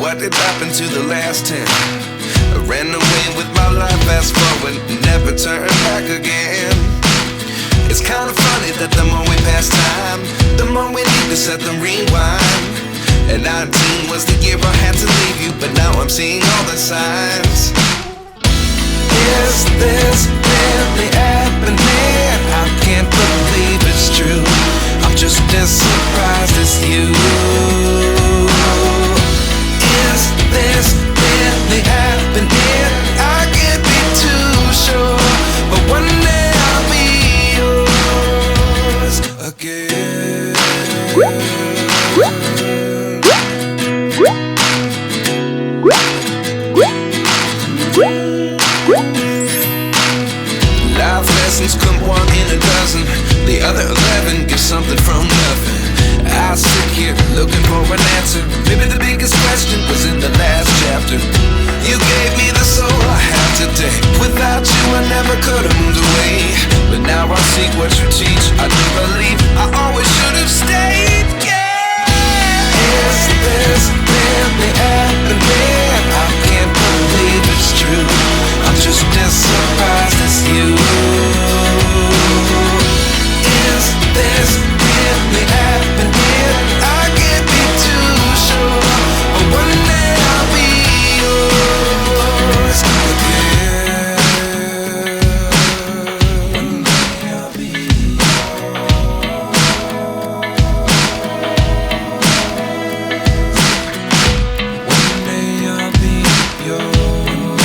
what did happen to the last 10? I ran away with my life, fast forward, never turn back again. It's kinda funny that the more we pass time, the more we need to set the rewind. And 19 was the year I had to leave you, but now I'm seeing all the signs. Is this really happening? I can't believe it's true. I'm just as surprised as you. Is this really happening? I can't be too sure, but one day I'll be yours again. Life lessons come one in a dozen. The other 11 give something from nothing. I sit here looking for an answer. Maybe the biggest question was in the last chapter. You gave me the soul I have today. Without you I never could have moved away. But now I see what you teach. I do believe I always should have stayed. Yeah. Is this really happening? I can't believe it's true. I'm just as surprised as you. Is this really happening? I can't be too sure, but one day I'll be yours again. One day I'll be One day I'll be yours.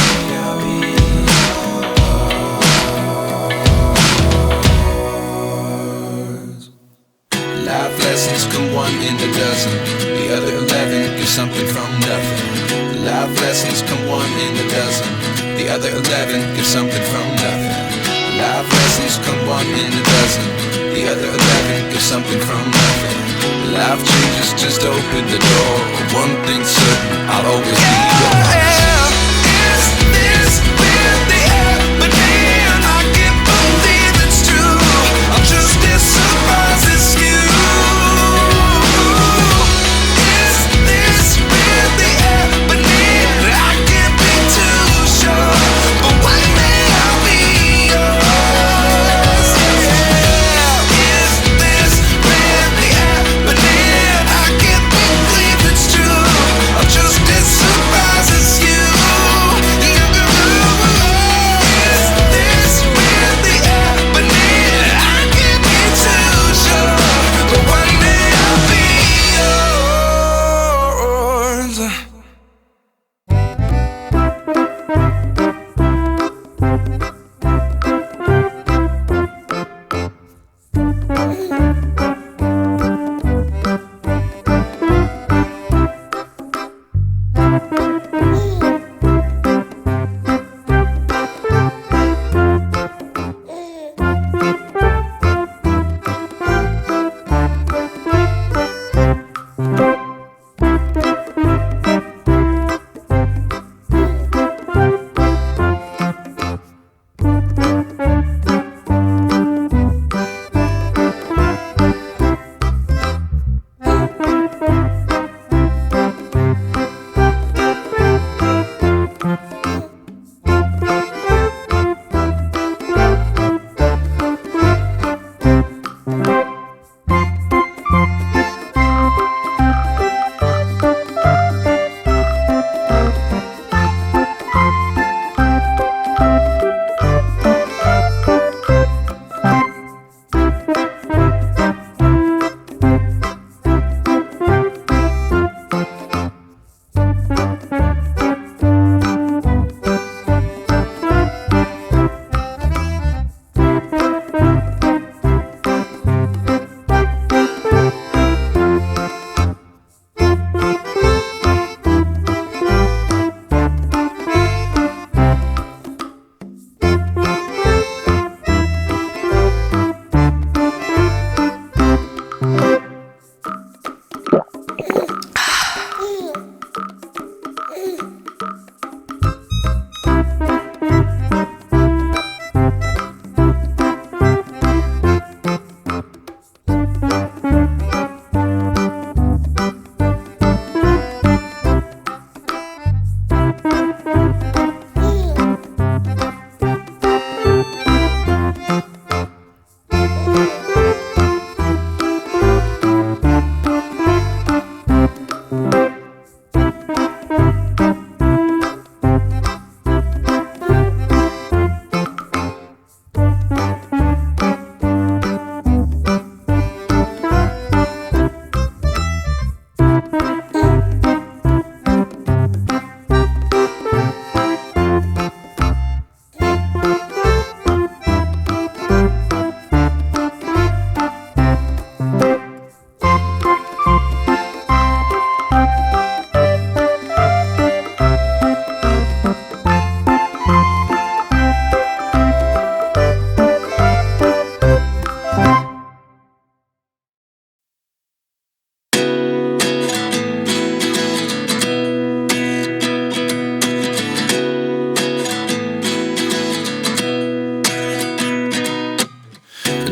Life lessons come one in a dozen. The other 11 give something from nothing. Life lessons come one in a dozen. The other 11 give something from nothing. Life lessons come one in a dozen. The other 11 give something from nothing. Life changes just open the door. One thing's certain, I'll always be yours. Is this really happening? I can't believe it's true. I'm just as surprised as you. Surprise.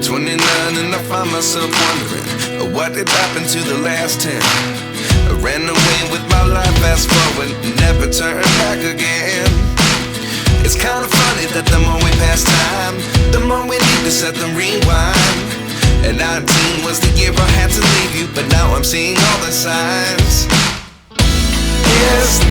29 and I find myself wondering what did happen to the last 10. I ran away with my life, fast forward, never turn back again. It's kinda funny that the more we pass time, the more we need to set them rewind. And 19 was the year I had to leave you, but now I'm seeing all the signs. Yes.